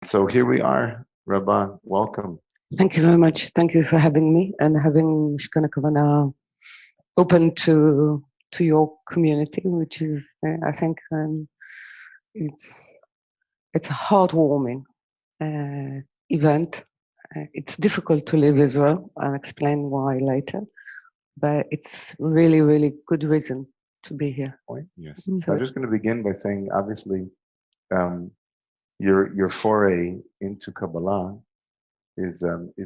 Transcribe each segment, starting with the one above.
So here we are, Rabban, welcome. Thank you very much. Thank you for having me and having Mishkan הכוונה open to your community, which is, I think, it's a heartwarming event. It's difficult to leave Israel. I'll explain why later, but it's really, really good reason to be here. Yes. So I'm just going to begin by saying, obviously, your foray into Kabbalah is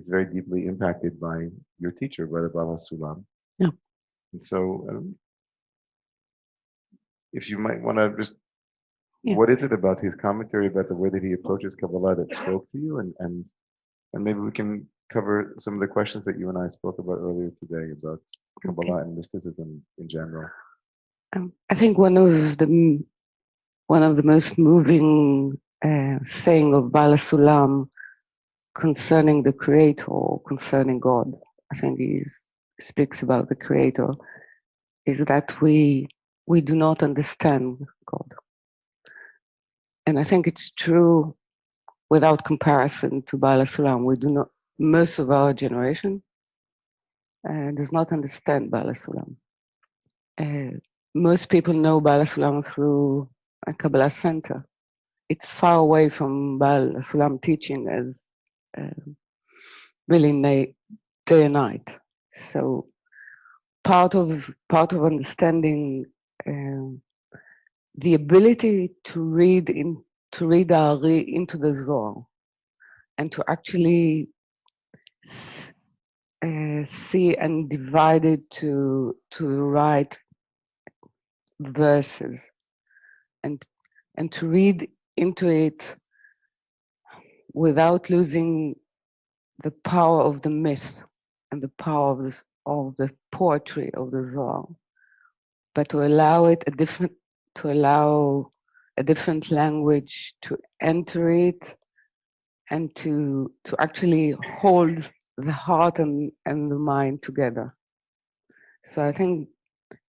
very deeply impacted by your teacher, Brother Baba Sulam. Yeah. And so, if you might want to just, what is it about his commentary about the way that he approaches Kabbalah that spoke to you, and maybe we can cover some of the questions that you and I spoke about earlier today about Kabbalah and mysticism in general. I think one of the most moving saying of Bala Sulam concerning the Creator, concerning God, I think he speaks about the Creator, is that we do not understand God. And I think it's true without comparison to Bala Sulam. We do not, most of our generation does not understand Bala Sulam. Most people know Bala Sulam through a Kabbalah center. It's far away from Bala Sulam teaching as really day and night. So part of understanding the ability to read Ari into the Zohar and to actually see and divide it to the right verses and to read into it without losing the power of the myth and the power of the poetry of the Zohar, but to allow a different language to enter it and to actually hold the heart and the mind together. So I think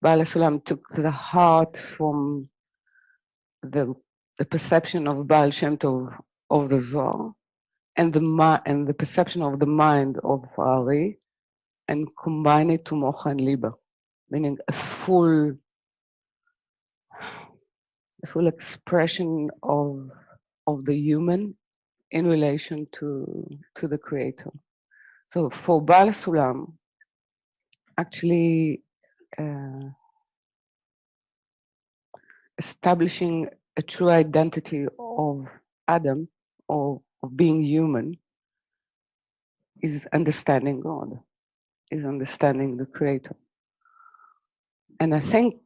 Bala Sulam took the heart from the perception of Baal Shem Tov of the Zohar and the perception of the mind of Ari, and combine it to Mocha and Liba, meaning a full expression of the human in relation to the Creator. So for Bala Sulam, actually establishing a true identity of Adam, or of being human, is understanding God, is understanding the Creator. And I think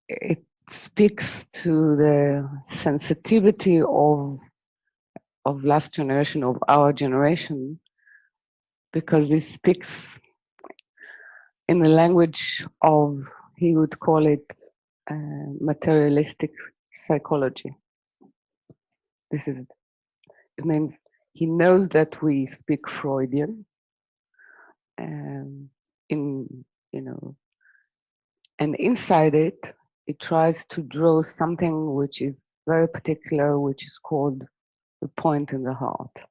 it speaks to the sensitivity of last generation, of our generation, because it speaks in the language of, he would call it materialistic psychology. It means he knows that we speak Freudian, and inside it tries to draw something which is very particular, which is called the point in the heart.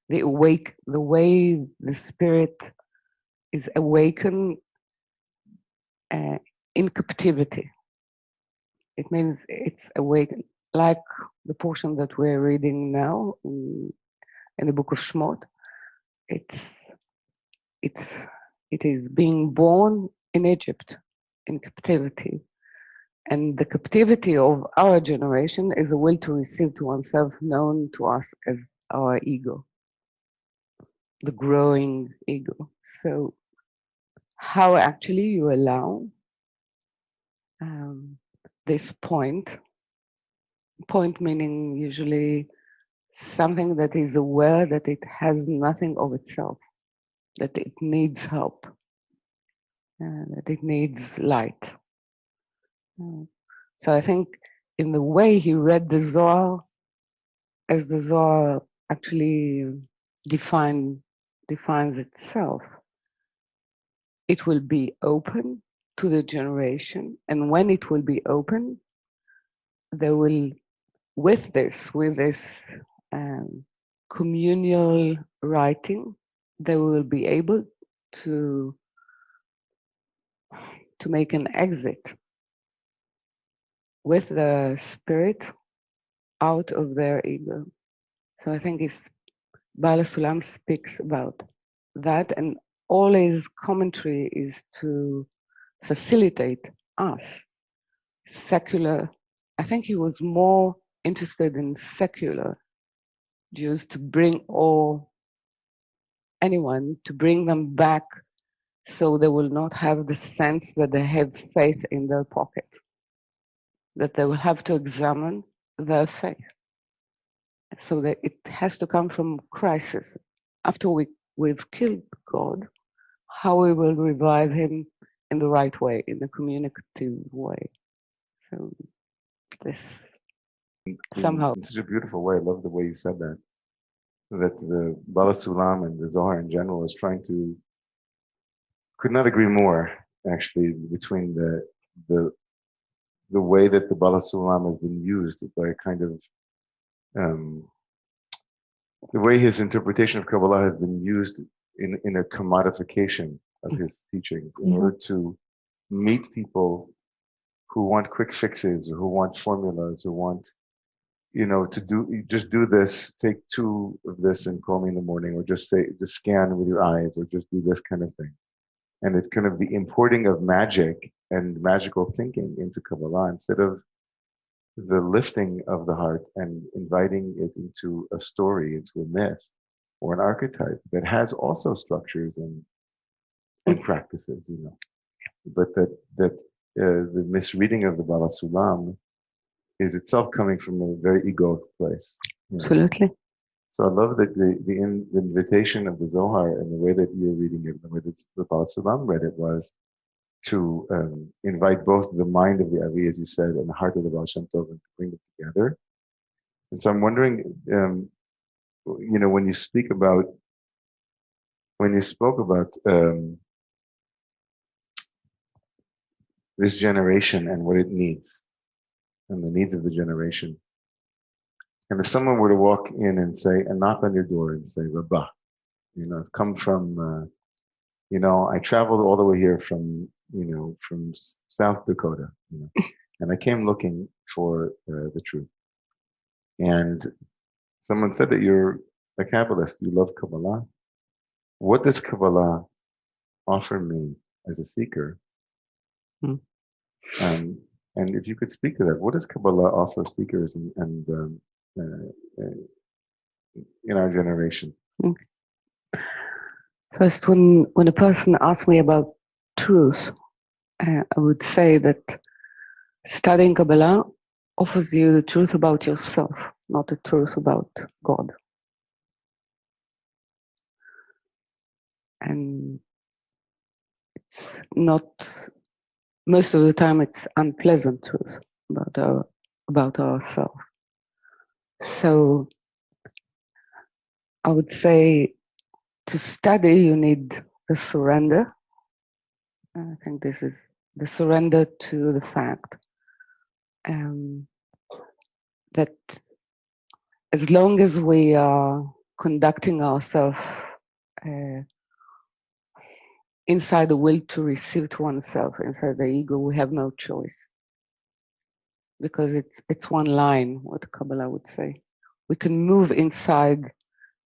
The way the spirit is awakened in captivity. It means it's awakened, like the portion that we're reading now in the book of Shmot. It is being born in Egypt, in captivity. And the captivity of our generation is a will to receive to oneself, known to us as our ego, the growing ego. So how actually you allow this point meaning usually something that is aware that it has nothing of itself, that it needs help, that it needs light. So I think in the way he read the Zohar, as the Zohar actually defines itself, it will be open to the generation, and when it will be open, there will, with this communal writing, they will be able to make an exit with the spirit out of their ego. So I think Baal HaSulam speaks about that, and all his commentary is to facilitate us, secular. I think he was more interested in secular Jews to bring anyone to bring them back, so they will not have the sense that they have faith in their pocket, that they will have to examine their faith. So that it has to come from crisis. After we've killed God, how we will revive him in the right way, in a communicative way. So this somehow. In such a beautiful way. I love the way you said that. That the Baal HaSulam and the Zohar in general is trying to, could not agree more, actually, between the way that the Baal HaSulam has been used by a kind of, the way his interpretation of Kabbalah has been used in a commodification of his teachings in order to meet people who want quick fixes, or who want formulas, or want, to just do this, take 2 of this and call me in the morning, or just scan with your eyes, or just do this kind of thing. And it's kind of the importing of magic and magical thinking into Kabbalah, instead of the lifting of the heart and inviting it into a story, into a myth, or an archetype that has also structures and practices, but that the misreading of the Baal HaSulam is itself coming from a very egoic place. Absolutely. So I love that the invitation of the Zohar and the way that you're reading it, the way that the Baal HaSulam read it, was to invite both the mind of the Avi, as you said, and the heart of the Baal Shem Tov, and to bring them together. And so I'm wondering, when you spoke about this generation and what it needs, and the needs of the generation. And if someone were to walk in and knock on your door and say, Rabbah, I've come from, I traveled all the way here from South Dakota, and I came looking for the truth. And someone said that you're a Kabbalist, you love Kabbalah. What does Kabbalah offer me as a seeker? And if you could speak to that, what does Kabbalah offer seekers and in our generation? Okay. First, when a person asks me about truth, I would say that studying Kabbalah offers you the truth about yourself, not the truth about God. And it's not, most of the time it's unpleasant truth about ourselves. So I would say to study you need the surrender. I think this is the surrender to the fact that as long as we are conducting ourselves inside the will to receive to oneself, inside the ego, we have no choice. Because it's one line, what Kabbalah would say. We can move inside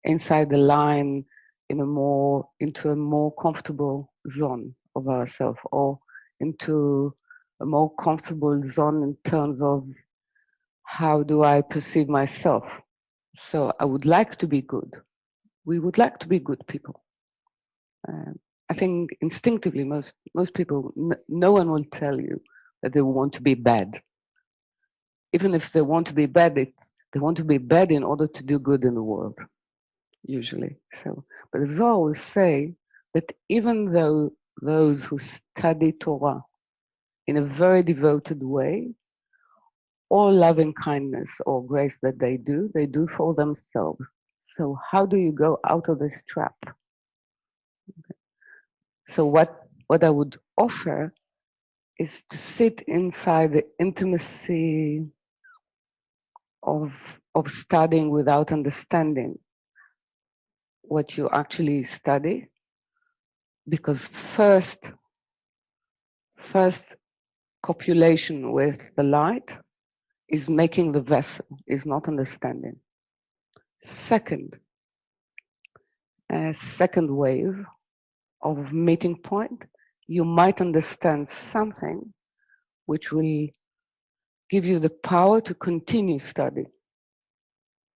the line into a more comfortable zone of ourselves, or into a more comfortable zone in terms of how do I perceive myself. So I would like to be good. We would like to be good people. I think instinctively most people, no one will tell you that they want to be bad. Even if they want to be bad, they want to be bad in order to do good in the world, usually. So, but the Zohar will say that even though those who study Torah in a very devoted way, all loving kindness or grace that they do for themselves. So how do you go out of this trap? Okay. So what I would offer is to sit inside the intimacy of of studying without understanding what you actually study, because first copulation with the light is making the vessel, is not understanding. Second wave of meeting point, you might understand something which will give you the power to continue study.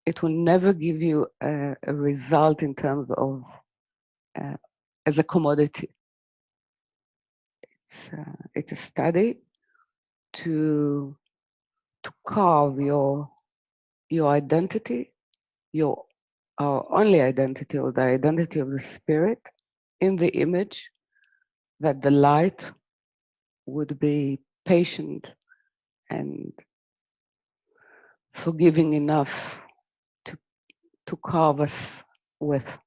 It will never give you a result in terms of as a commodity. It's a study to carve your identity, our only identity, or the identity of the spirit, in the image that the light would be patient and forgiving enough to carve us with.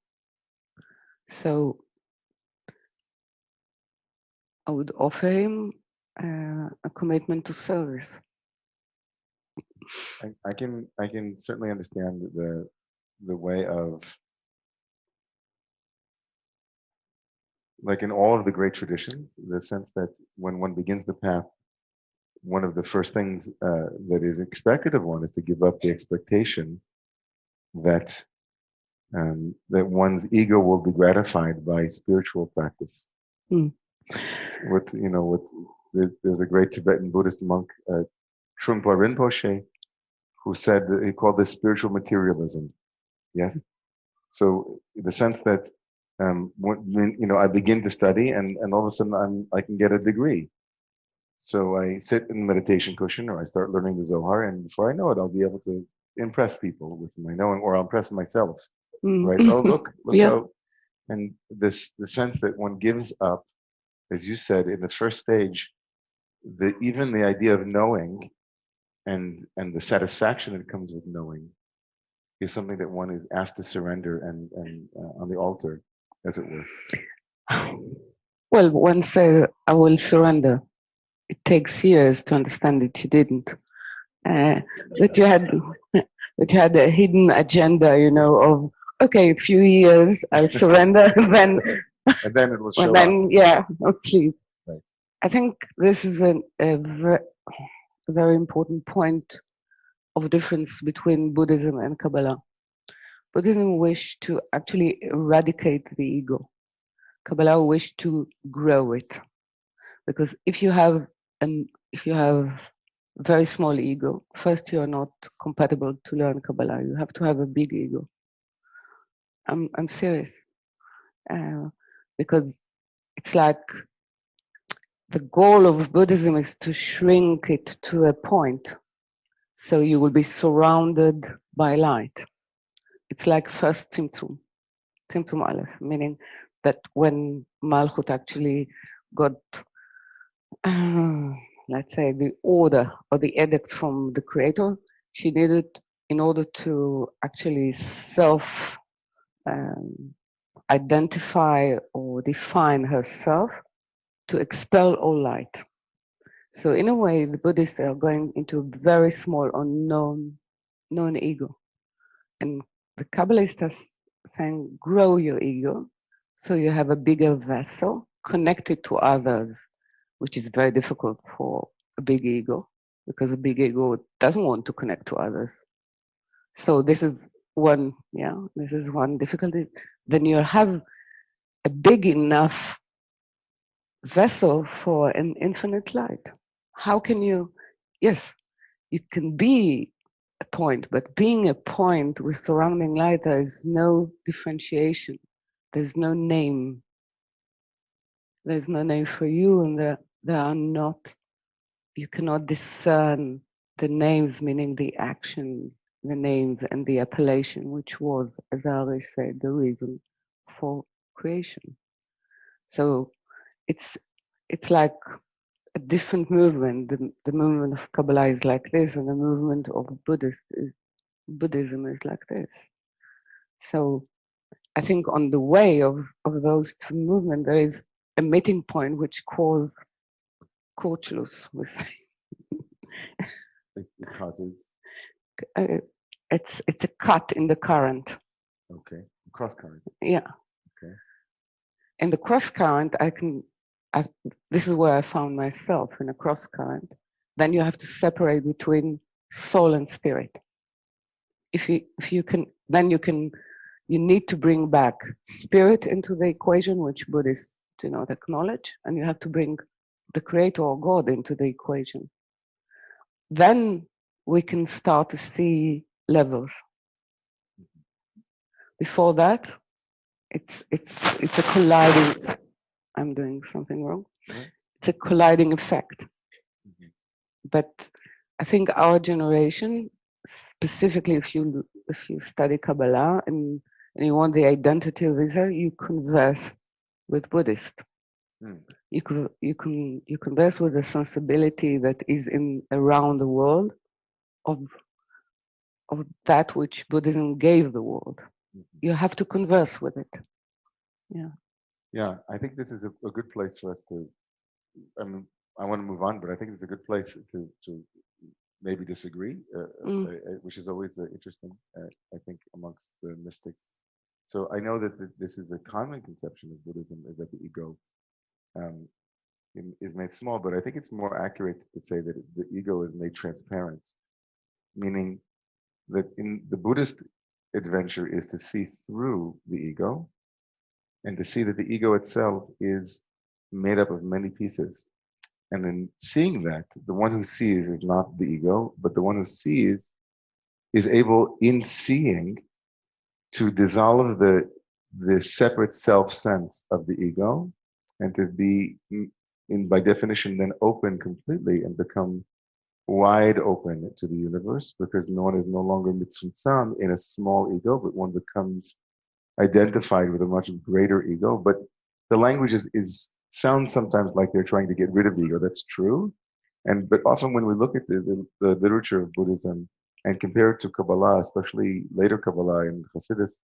So I would offer him a commitment to service. I can certainly understand the way of, like in all of the great traditions, the sense that when one begins the path, one of the first things that is expected of one is to give up the expectation that that one's ego will be gratified by spiritual practice. There's a great Tibetan Buddhist monk, Trungpa Rinpoche, who said that he called this spiritual materialism. Yes. So the sense that when I begin to study and all of a sudden I can get a degree. So I sit in the meditation cushion or I start learning the Zohar, and before I know it, I'll be able to impress people with my knowing, or I'll impress myself. Right? Oh, look Yeah. how, and the sense that one gives up, as you said, in the first stage, even the idea of knowing and the satisfaction that comes with knowing is something that one is asked to surrender and on the altar, as it were. Well, one said, I will surrender. It takes years to understand that you didn't. That you had a hidden agenda, of, okay, a few years, I'll surrender, then and then it will show up. Yeah, please. Right. I think this is a very important point of difference between Buddhism and Kabbalah. Buddhism wished to actually eradicate the ego. Kabbalah wished to grow it, because if you have very small ego, first you are not compatible to learn Kabbalah. You have to have a big ego. I'm serious, because it's like the goal of Buddhism is to shrink it to a point, so you will be surrounded by light. It's like first Tzimtzum Aleph, meaning that when Malchut actually got, let's say, the order or the edict from the Creator, she needed, in order to actually identify or define herself, to expel all light. So in a way, the Buddhists are going into a very small or non-ego. And the Kabbalists are saying, grow your ego, so you have a bigger vessel connected to others, which is very difficult for a big ego, because a big ego doesn't want to connect to others. So this is one difficulty. Then you have a big enough vessel for an infinite light. How can you, yes, you can be a point, but being a point with surrounding light, there is no differentiation. There's no name. There's no name for you, and there are not, you cannot discern the names, meaning the action, the names and the appellation, which was, as הרבה said, the reason for creation. So it's like a different movement. The movement of Kabbalah is like this, and the movement of Buddhism is like this. So I think on the way of those two movements, there is a meeting point which calls Kurzschluss. It causes it's a cut in the current. Okay, cross current. Yeah. Okay. In the cross current, this is where I found myself, in a cross current. Then you have to separate between soul and spirit. If you can, then you need to bring back spirit into the equation, which Buddhists do not acknowledge, and you have to bring the creator or God into the equation. Then we can start to see levels. Before that, it's a colliding. I'm doing something wrong. It's a colliding effect. But I think our generation, specifically if you study Kabbalah and you want the identity of Israel, you converse with Buddhists. You converse with the sensibility that is around the world of that which Buddhism gave the world. You have to converse with it. Yeah. Yeah, I think this is a good place for us to. I want to move on, but I think it's a good place to maybe disagree, which is always interesting. I think amongst the mystics. So I know that this is a common conception of Buddhism, is that the ego is made small, but I think it's more accurate to say that the ego is made transparent, meaning that in the Buddhist adventure is to see through the ego and to see that the ego itself is made up of many pieces. And in seeing that, the one who sees is not the ego, but the one who sees is able, in seeing, to dissolve the separate self sense of the ego and to be, by definition, then open completely and become wide open to the universe, because one is no longer mitzumtzam in a small ego, but one becomes identified with a much greater ego. But the language sounds sometimes like they're trying to get rid of the ego. That's true. But often when we look at the literature of Buddhism and compare it to Kabbalah, especially later Kabbalah and Hasidus,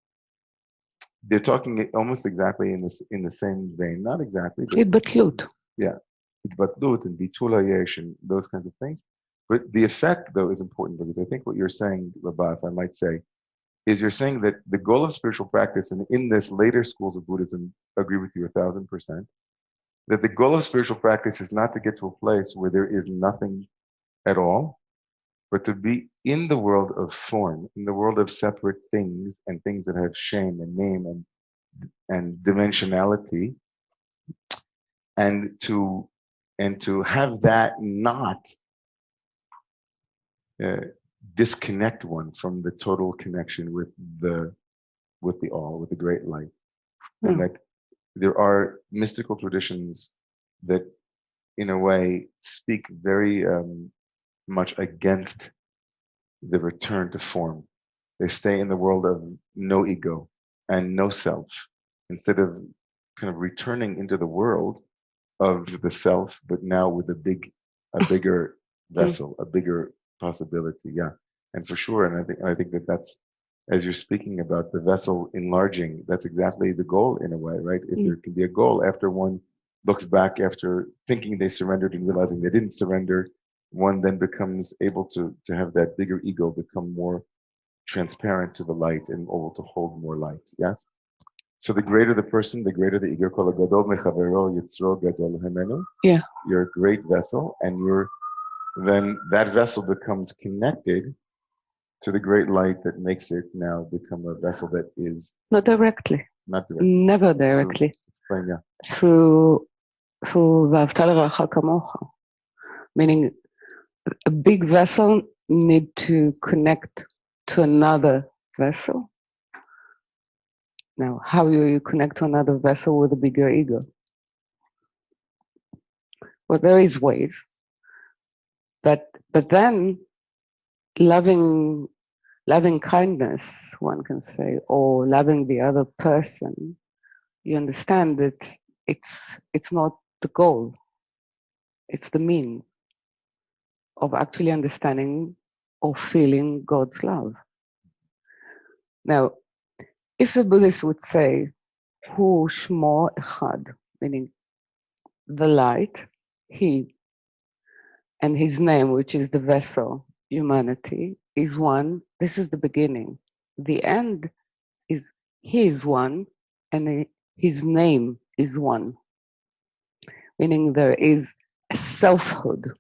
they're talking almost exactly in the same vein. Not exactly. Itbatlut. Yeah. Itbatlut and bitul hayesh and those kinds of things. But the effect, though, is important, because I think what you're saying, Rabba, if I might say, is you're saying that the goal of spiritual practice, and in this later schools of Buddhism, agree with you 1,000%, that the goal of spiritual practice is not to get to a place where there is nothing at all, but to be in the world of form, in the world of separate things and things that have shame and name and dimensionality, and to have that not disconnect one from the total connection with the all, with the great light. And that there are mystical traditions that, in a way, speak very much against the return to form. They stay in the world of no ego and no self, instead of kind of returning into the world of the self, but now with a bigger vessel, a bigger possibility. Yeah, and for sure. And I think that's, as you're speaking about the vessel enlarging, that's exactly the goal in a way, right? If there can be a goal after one looks back after thinking they surrendered and realizing they didn't surrender, one then becomes able to have that bigger ego become more transparent to the light and able to hold more light. Yes? So the greater the person, the greater the ego. Yeah. You're a great vessel, and then that vessel becomes connected to the great light that makes it now become a vessel that is not directly. Never directly. So, explain, yeah. Through ואהבת לרעך כמוך, meaning a big vessel need to connect to another vessel. Now, how do you connect to another vessel with a bigger ego? Well, there is ways, but then loving kindness, one can say, or loving the other person, you understand that it's not the goal, it's the means of actually understanding or feeling God's love. Now, if a Buddhist would say, Hu Shmo Echad, meaning the light, he, and his name, which is the vessel, humanity, is one. This is the beginning. The end is he is one, and his name is one. Meaning there is a selfhood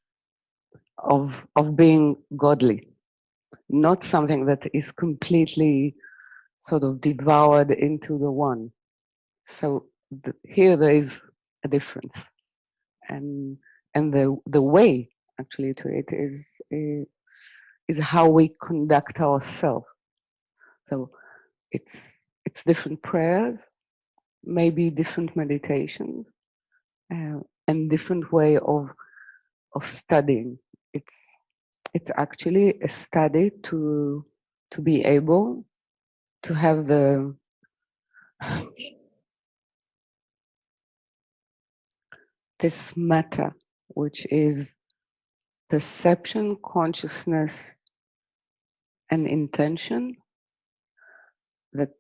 of being godly, not something that is completely sort of devoured into the one. So here there is a difference, and the way actually to it is how we conduct ourselves. So it's different prayers, maybe different meditations, and different way of studying. It's actually a study to be able to have this matter, which is perception, consciousness, and intention, that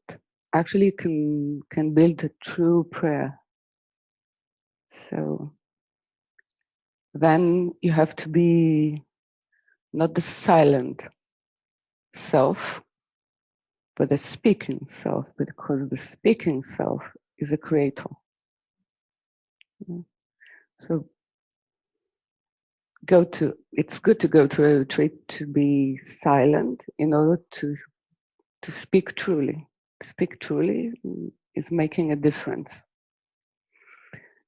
actually can build a true prayer. So then you have to be not the silent self, but the speaking self, because the speaking self is a creator. So it's good to go to a retreat to be silent in order to speak truly. To speak truly is making a difference.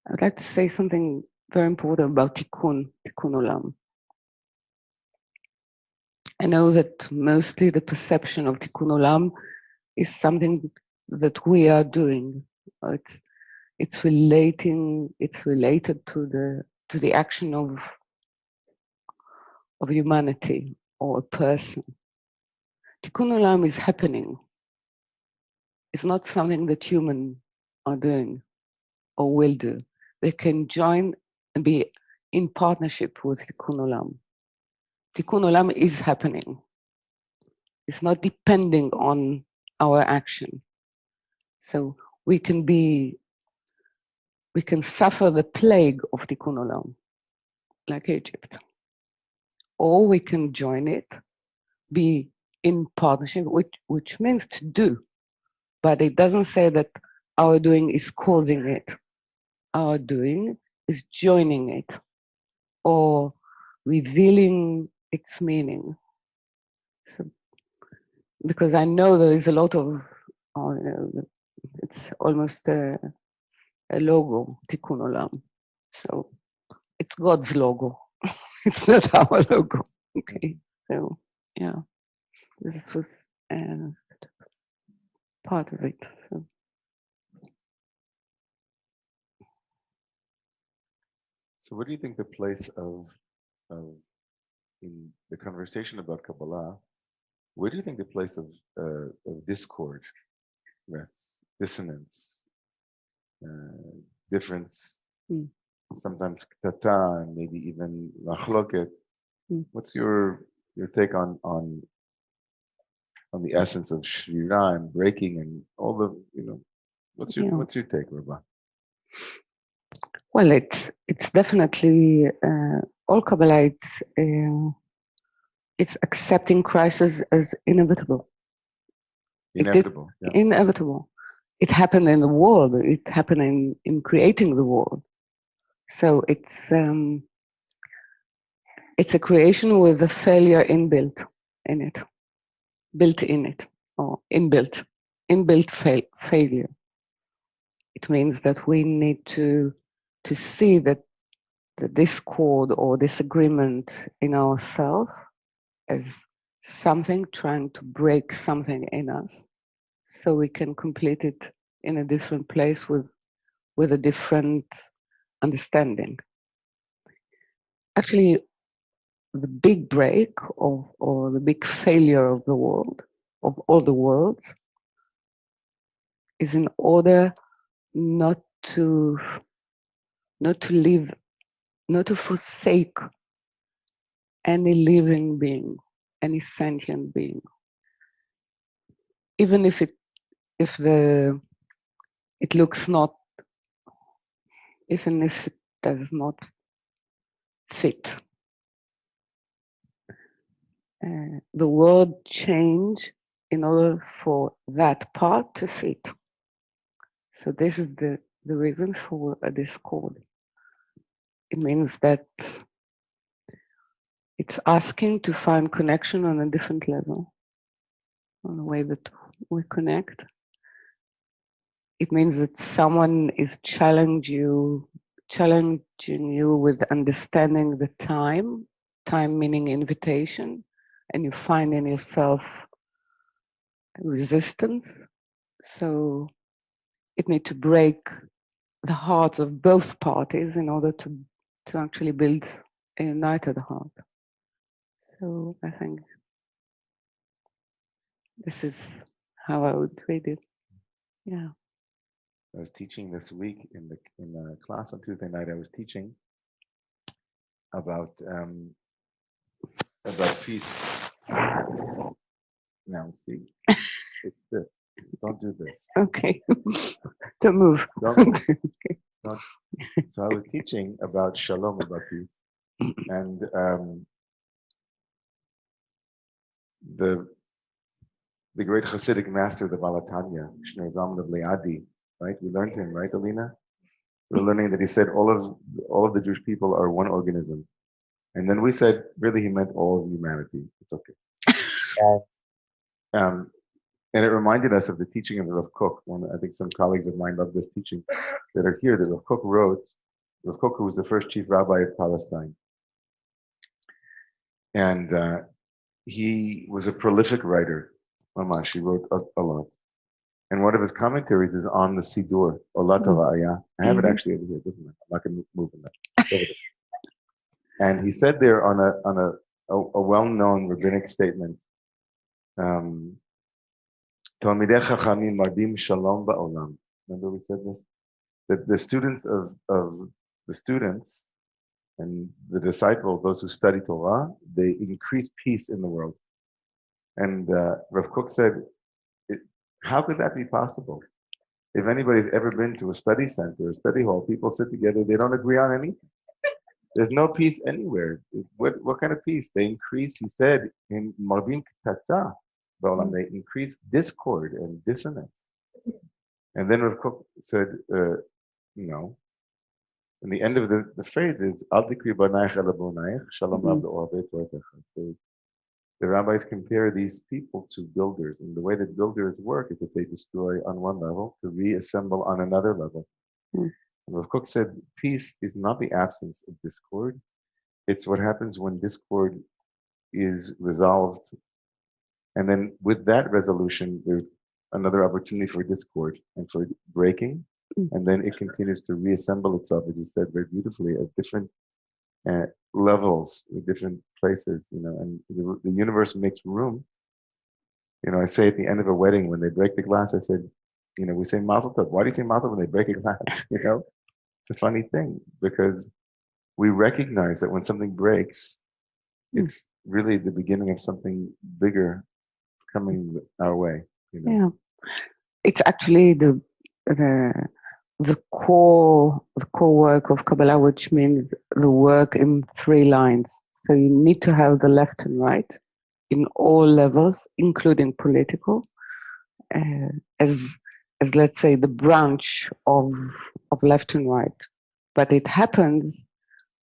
I'd like to say something very important about tikkun olam. I know that mostly the perception of tikkun olam is something that we are doing. It's related to the action of humanity or a person. Tikkun olam is happening. It's not something that humans are doing or will do. They can join and be in partnership with tikkun olam. Tikkun olam is happening. It's not depending on our action. So we can suffer the plague of tikkun olam, like Egypt. Or we can join it, be in partnership, which means to do. But it doesn't say that our doing is causing it. Our doing is joining it or revealing its meaning. So, because I know there is a lot of, it's almost a logo, tikkun olam. So it's God's logo. It's not our logo. Okay, so yeah, this was part of it. So what do you think the place of in the conversation about Kabbalah, where do you think the place of discord rests, dissonance, difference, sometimes ktata, and maybe even machloket? What's your take on the essence of shvira and breaking and all the, what's your take, Rabba? Well, it's definitely all Kabbalah. It's accepting crisis as inevitable. Inevitable. Inevitable. It happened in the world. It happened in creating the world. So it's a creation with a failure inbuilt in it, built in it, or inbuilt failure. It means that we need to see that the discord or disagreement in ourselves as something trying to break something in us, so we can complete it in a different place with a different understanding. Actually, the big break or the big failure of the world, of all the worlds, is in order not to live, not to forsake any living being, any sentient being, even if it looks not, even if it does not fit. the word change in order for that part to fit. So this is the reason for a discord. It means that it's asking to find connection on a different level, on the way that we connect. It means that someone is challenging you with understanding the time meaning invitation, and you find in yourself resistance. So it needs to break the hearts of both parties in order to actually build a united heart. So I think this is how I would read it. Yeah. I was teaching this week in the class on Tuesday night. I was teaching about peace. Now, see, it's this. Don't do this. Okay. Don't move. Don't. So I was teaching about shalom, about peace, and the great Hasidic master, the Balatanya, Shneur Zalman of Leadi, right? We learned him, right, Alina? We were learning that he said all of the Jewish people are one organism, and then we said really he meant all of humanity. It's okay. And it reminded us of the teaching of Rav Kook. I think some colleagues of mine love this teaching that are here. That Rav Kook wrote. Rav Kook, who was the first chief rabbi of Palestine, and he was a prolific writer. Mamash, he wrote a lot. And one of his commentaries is on the Sidur, Olat Havaya. I have it actually over here. Doesn't matter. I'm not going to move in that. And he said there on a well-known rabbinic statement, Talmidei Chachamim mardim shalom ba'olam. Remember we said this? That the students of the students and the disciples, those who study Torah, they increase peace in the world. And Rav Kook said, how could that be possible? If anybody's ever been to a study center, a study hall, people sit together, they don't agree on anything. There's no peace anywhere. What kind of peace? They increase, he said, in Mardim Ktata, they increase discord and dissonance. And then Rav Kook said, no. And the end of the phrase is, Al tikri banaych ala bonaych, shalom rab le'ohavei toratecha. So the rabbis compare these people to builders, and the way that builders work is that they destroy on one level to reassemble on another level. And Rav Kook said, peace is not the absence of discord, it's what happens when discord is resolved. And then with that resolution, there's another opportunity for discord and for breaking. And then it continues to reassemble itself, as you said very beautifully, at different levels, different places, and the universe makes room. I say at the end of a wedding, when they break the glass, I said, we say mazel tov. Why do you say mazel when they break a glass? It's a funny thing, because we recognize that when something breaks, it's really the beginning of something bigger coming our way. Yeah, it's actually the core work of Kabbalah, which means the work in 3 lines. So you need to have the left and right in all levels, including political, as let's say the branch of left and right. But it happens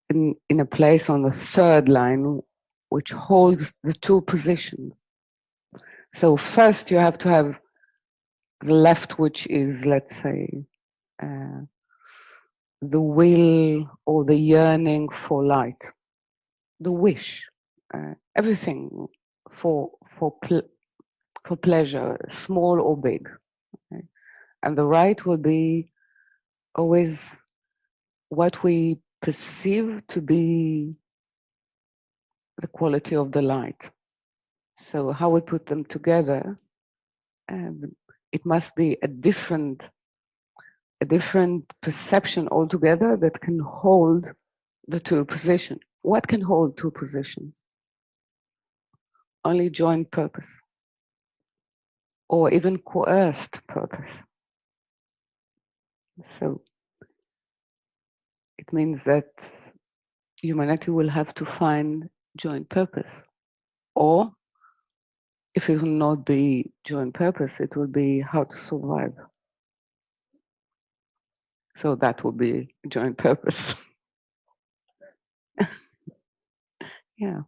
in a place on the 3rd line, which holds the 2 positions. So first you have to have the left, which is, let's say, the will or the yearning for light, the wish, everything for pleasure, small or big. Okay? And the right will be always what we perceive to be the quality of the light. So how we put them together, it must be a different perception altogether that can hold the 2 positions. What can hold 2 positions? Only joint purpose, or even coerced purpose. So it means that humanity will have to find joint purpose, or if it will not be joint purpose, it will be how to survive. So that will be joint purpose. Yeah.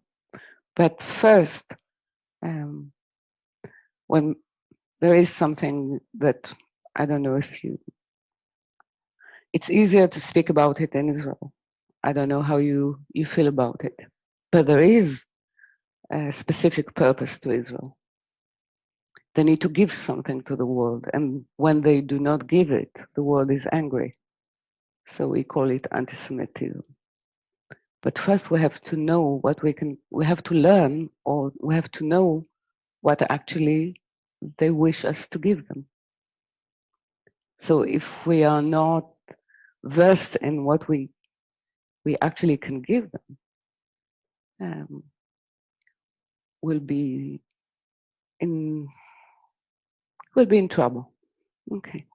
But first, when there is something that, I don't know if it's easier to speak about it in Israel. I don't know how you feel about it. But there is a specific purpose to Israel. They need to give something to the world. And when they do not give it, the world is angry. So we call it anti-Semitism. But first we have to know we have to learn, or we have to know what actually they wish us to give them. So if we are not versed in what we actually can give them, we'll be in trouble. Okay.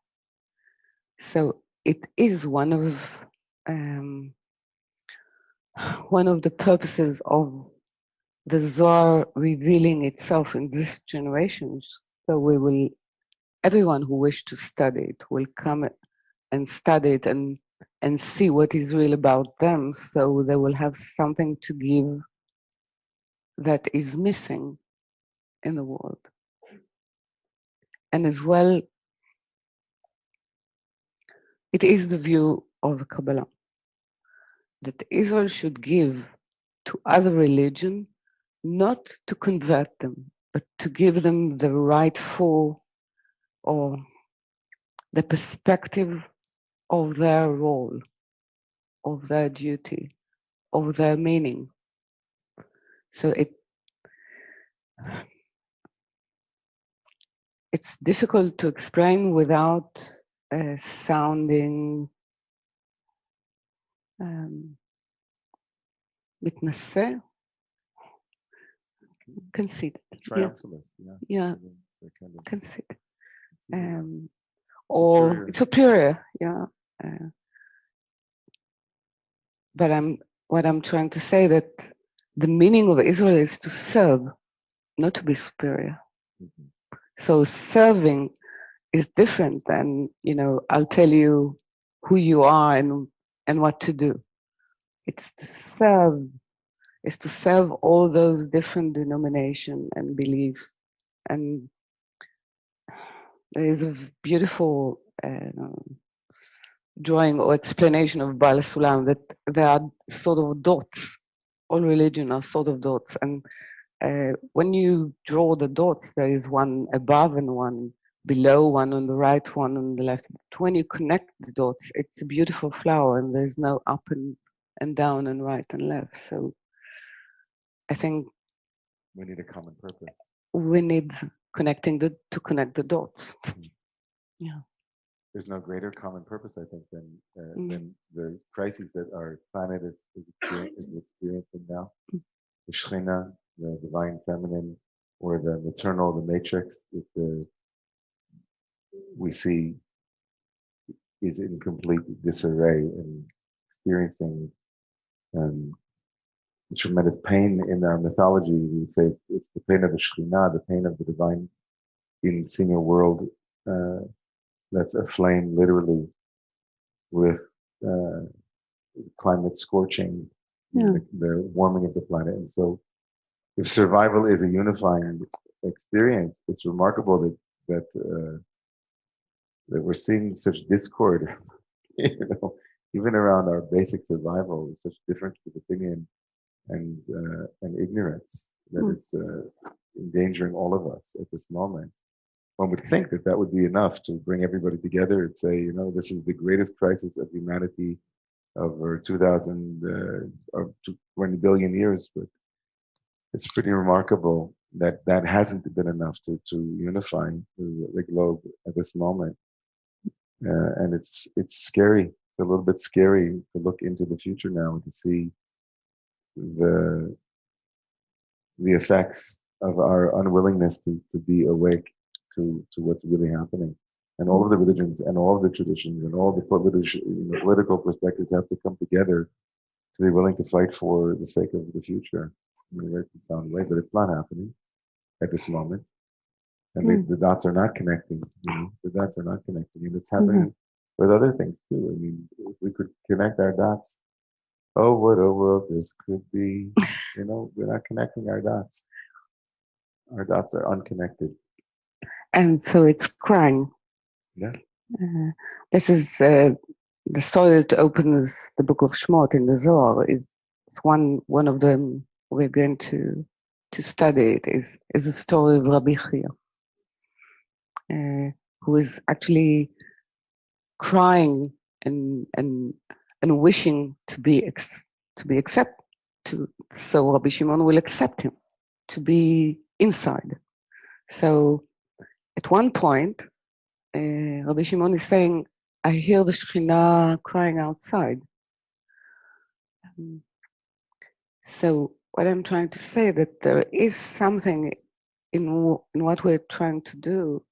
So it is one of the purposes of the Zohar revealing itself in this generation. So everyone who wishes to study it will come and study it and see what is real about them, so they will have something to give that is missing in the world. And as well, it is the view of the Kabbalah that Israel should give to other religions, not to convert them, but to give them the rightful or the perspective of their role, of their duty, of their meaning. So it's difficult to explain without sounding מתנשא, conceited. Triumphalist, Yeah. Kind of Conceited. Or superior, yeah. But what I'm trying to say that the meaning of Israel is to serve, not to be superior. Mhm. So serving is different than, I'll tell you who you are and what to do. It's to serve all those different denominations and beliefs. And there is a beautiful drawing or explanation of Baal Sulam that there are sort of dots. All religion are sort of dots. And when you draw the dots, there is one above and one below, one on the right, one on the left. But when you connect the dots, it's a beautiful flower, and there's no up and down and right and left. So I think we need a common purpose. We need to connect the dots. Mhm. Yeah. There's no greater common purpose, I think, than the crises that our planet is experiencing now. The Shekhinah, the divine feminine, or the maternal, the matrix, that we see is in complete disarray and experiencing tremendous pain in our mythology. We say it's the pain of the Shekhinah, the pain of the divine in seeing a world that's aflame literally with climate scorching, the warming of the planet. And so if survival is a unifying experience, it's remarkable that we're seeing such discord, even around our basic survival, such difference of opinion and ignorance that is endangering all of us at this moment. One would think that would be enough to bring everybody together and say, this is the greatest crisis of humanity over 2,000 or 20 billion years. But it's pretty remarkable that hasn't been enough to unify the globe at this moment. And it's scary. It's a little bit scary to look into the future now and to see the effects of our unwillingness to be awake to what's really happening. And all of the religions and all of the traditions and all the political perspectives have to come together to be willing to fight for the sake of the future. in a very profound way, but it's not happening at this moment. And the dots are not connecting, the dots are not connecting. And it's happening with other things too. I mean, if we could connect our dots, oh, what a world this could be. We're not connecting our dots. Our dots are unconnected. And so it's crying. Yeah. This is the story that opens the book of Shmot in the Zohar. It's one of them we're going to study. It is a story of Rabbi Chia, who is actually crying and wishing to be accepted. So Rabbi Shimon will accept him to be inside. So at one point, Rabbi Shimon is saying, I hear the Shekhinah crying outside. So what I'm trying to say that there is something in what we're trying to do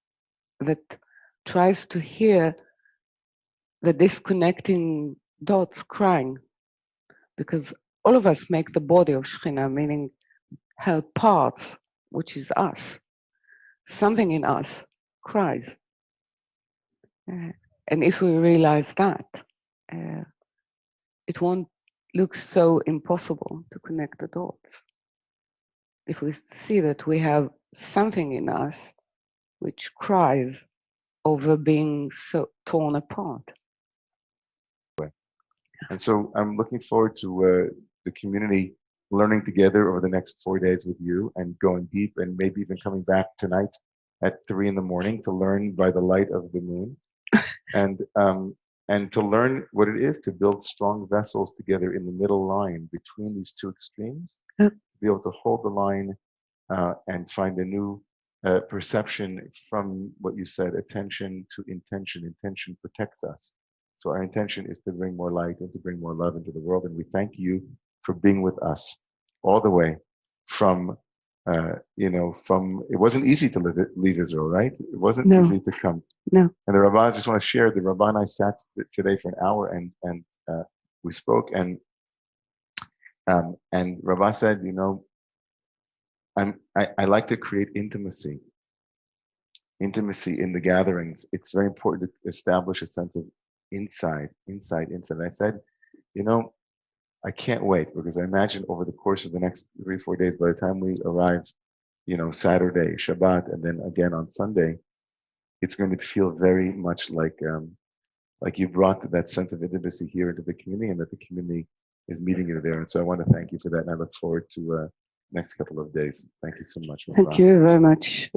that tries to hear the disconnecting dots crying, because all of us make the body of Shekhinah, meaning her parts, which is us. Something in us cries. And if we realize that, it won't look so impossible to connect the dots. If we see that we have something in us which cries over being so torn apart. And so I'm looking forward to the community learning together over the next 4 days with you and going deep, and maybe even coming back tonight at 3 a.m. to learn by the light of the moon. And to learn what it is to build strong vessels together in the middle line between these two extremes, to be able to hold the line and find a new perception from what you said, attention to intention. Intention protects us. So our intention is to bring more light and to bring more love into the world. And we thank you for being with us all the way from it wasn't easy to leave Israel, right? It wasn't easy to come. No. And the Rabbah, I just want to share, the Rabbah and I sat today for an hour and we spoke, and Rabbah said, I like to create intimacy in the gatherings. It's very important to establish a sense of inside. And I said, I can't wait, because I imagine over the course of the next 3-4 days, by the time we arrive, Saturday, Shabbat, and then again on Sunday, it's going to feel very much like you brought that sense of intimacy here into the community, and that the community is meeting you there. And so I want to thank you for that, and I look forward to next couple of days. Thank you so much. Thank you very much.